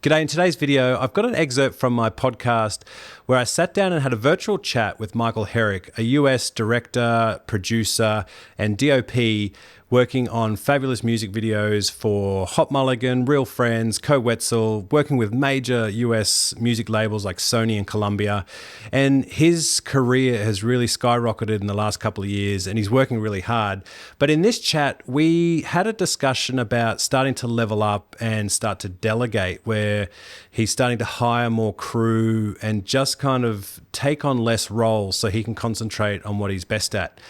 G'day, in today's video, I've got an excerpt from my podcast where I sat down and had a virtual chat with Michael Herrick, a US director, producer, and DOP working on fabulous music videos for Hot Mulligan, Real Friends, Co Wetzel, working with major US music labels like Sony and Columbia. And his career has really skyrocketed in the last couple of years, and he's working really hard. But in this chat, we had a discussion about starting to level up and start to delegate, where he's starting to hire more crew and just kind of take on less roles so he can concentrate on what he's best at.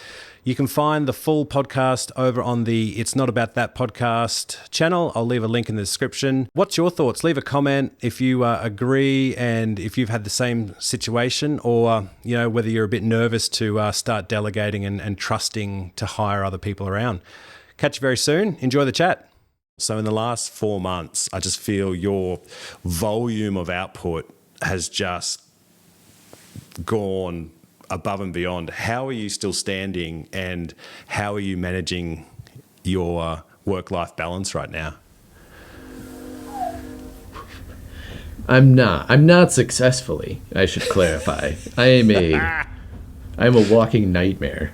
You can find the full podcast over on the It's Not About That podcast channel. I'll leave a link in the description. What's your thoughts? Leave a comment if you agree and if you've had the same situation, or whether you're a bit nervous to start delegating and trusting to hire other people around. Catch you very soon. Enjoy the chat. So in the last 4 months, I just feel your volume of output has just gone above and beyond. How are you still standing, and how are you managing your work-life balance right now? I'm not successfully, I should clarify. I'm a walking nightmare.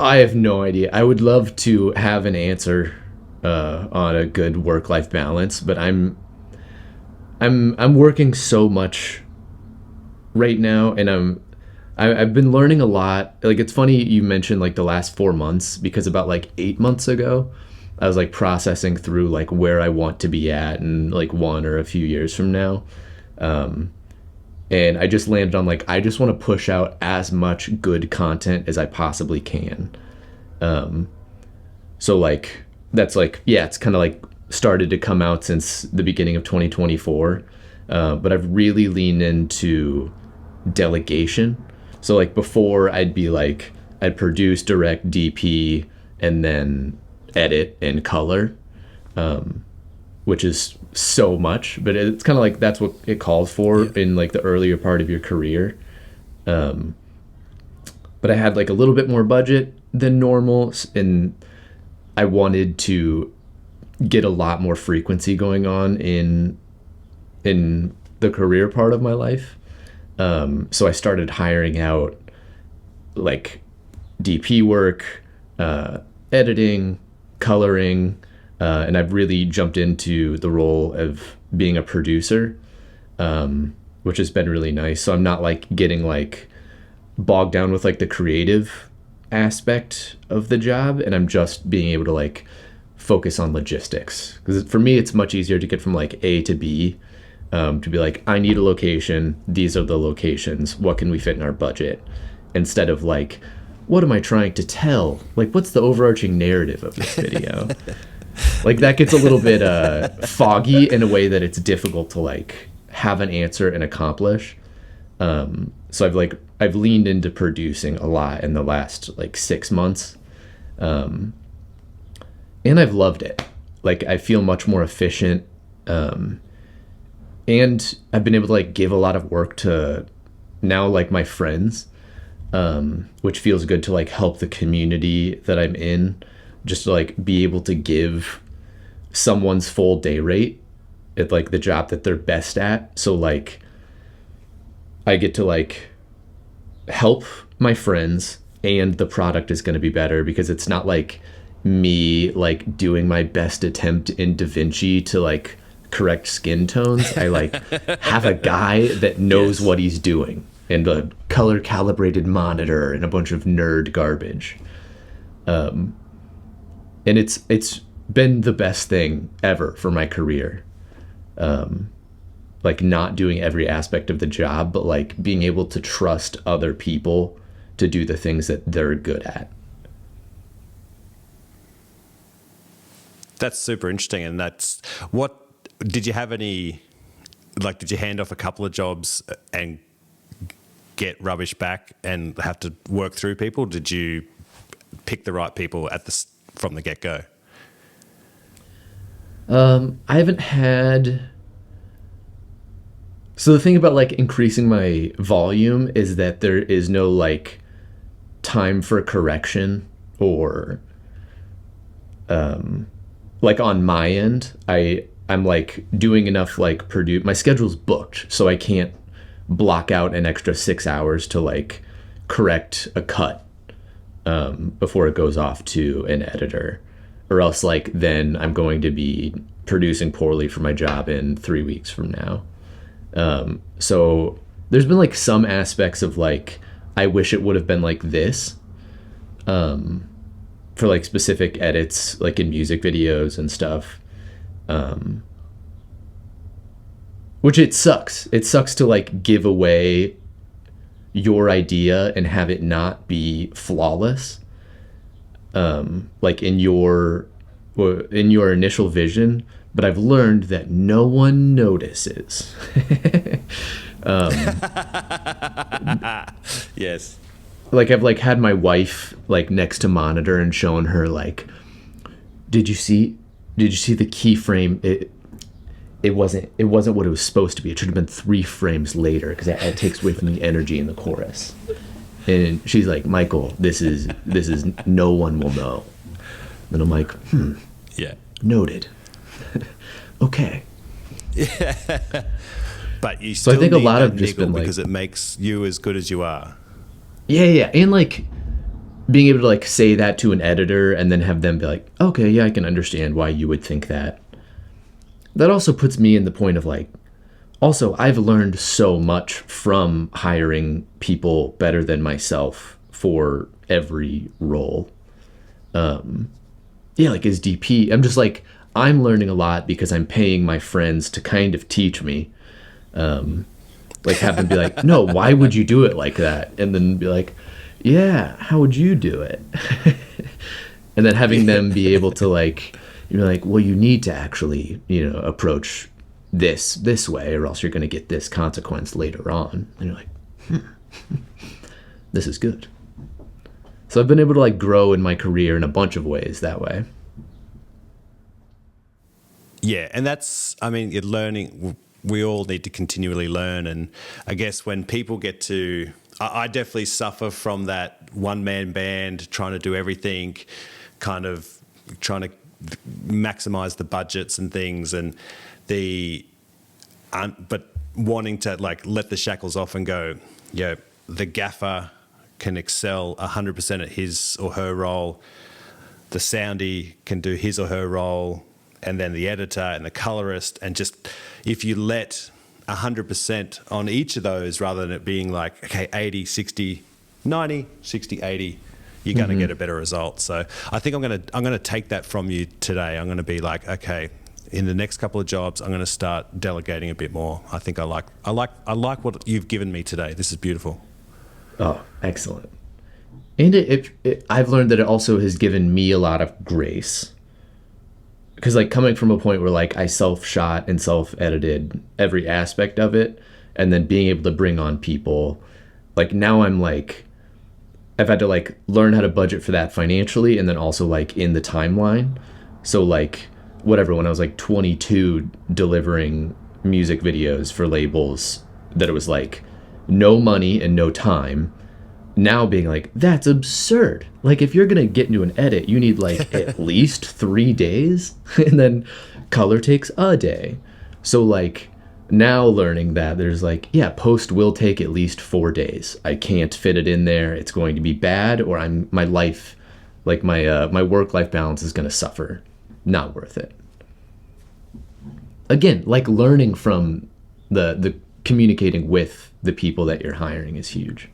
I have no idea. I would love to have an answer on a good work-life balance, but I'm working so much right now, and I've been learning a lot. Like, it's funny you mentioned like the last 4 months, because about like 8 months ago, I was like processing through like where I want to be at in like 1 or a few years from now. And I just landed on like, I just want to push out as much good content as I possibly can. So like, that's like, yeah, it's kind of like started to come out since the beginning of 2024. But I've really leaned into delegation. So like before, I'd produce, direct, DP, and then edit and color, which is so much, but it's kind of like that's what it calls for in like the earlier part of your career. But I had like a little bit more budget than normal, and I wanted to get a lot more frequency going on in the career part of my life. So I started hiring out like DP work, editing, coloring, and I've really jumped into the role of being a producer, which has been really nice. So I'm not like getting like bogged down with like the creative aspect of the job, and I'm just being able to like focus on logistics, because for me it's much easier to get from like A to B, to be like, I need a location, these are the locations, what can we fit in our budget, instead of like, what am I trying to tell, like what's the overarching narrative of this video. Like that gets a little bit foggy in a way that it's difficult to like have an answer and accomplish. So I've leaned into producing a lot in the last like 6 months. And I've loved it. Like I feel much more efficient. And I've been able to like give a lot of work to now like my friends, which feels good to like help the community that I'm in, just to like be able to give someone's full day rate at like the job that they're best at. So like I get to like help my friends, and the product is going to be better because it's not like me like doing my best attempt in DaVinci to like correct skin tones. I like have a guy that knows what he's doing, and a color calibrated monitor and a bunch of nerd garbage. And it's been the best thing ever for my career. Like not doing every aspect of the job, but like being able to trust other people to do the things that they're good at. That's super interesting. And that's what, did you have any, like, did you hand off a couple of jobs and get rubbish back and have to work through people? Did you pick the right people from the get-go? I haven't had... So the thing about like increasing my volume is that there is no like time for correction or like on my end, I'm like doing enough like produce. My schedule's booked, so I can't block out an extra 6 hours to like correct a cut before it goes off to an editor, or else like then I'm going to be producing poorly for my job in 3 weeks from now. So there's been like some aspects of like I wish it would have been like this for like specific edits like in music videos and stuff. Which it sucks. It sucks to like give away your idea and have it not be flawless. Like in your initial vision, but I've learned that no one notices. Yes. Like I've like had my wife like next to monitor and showing her like, did you see the keyframe? It wasn't what it was supposed to be. It should have been 3 frames later because it takes away from the energy in the chorus. And she's like, Michael, this is no one will know. And I'm like, Yeah. Noted. Okay. Yeah. But you still I think a need lot that of just niggle been like, because it makes you as good as you are. yeah, and like being able to like say that to an editor and then have them be like, okay, yeah, I can understand why you would think that. That also puts me in the point of like, also I've learned so much from hiring people better than myself for every role. Yeah, like as DP, I'm just like, I'm learning a lot because I'm paying my friends to kind of teach me. Like have them be like, no, why would you do it like that? And then be like, yeah, how would you do it? And then having them be able to like, you're like, well, you need to actually, approach this way or else you're going to get this consequence later on. And you're like, this is good. So I've been able to like grow in my career in a bunch of ways that way. Yeah, and that's, I mean, you're learning. We all need to continually learn. And I guess when people get to, I definitely suffer from that one-man band trying to do everything, kind of trying to maximize the budgets and things, and but wanting to like let the shackles off and go, yeah, the gaffer can excel 100% at his or her role. The soundy can do his or her role, and then the editor and the colorist. And just if you let 100% on each of those rather than it being like, okay, 80, 60, 90, 60, 80, you're going to get a better result. So I think I'm going to take that from you today. I'm going to be like, okay, in the next couple of jobs, I'm going to start delegating a bit more. I think I like what you've given me today. This is beautiful. Oh, excellent. And I've learned that it also has given me a lot of grace. Because like coming from a point where like I self-shot and self-edited every aspect of it, and then being able to bring on people, like now I'm like, I've had to like learn how to budget for that financially and then also like in the timeline. So like whatever, when I was like 22 delivering music videos for labels that it was like no money and no time, now being like, that's absurd. Like if you're going to get into an edit, you need like at least 3 days, and then color takes a day. So like now learning that there's like, yeah, post will take at least 4 days. I can't fit it in there. It's going to be bad, or my life, like my work-life balance is going to suffer. Not worth it. Again, like learning from the communicating with the people that you're hiring is huge.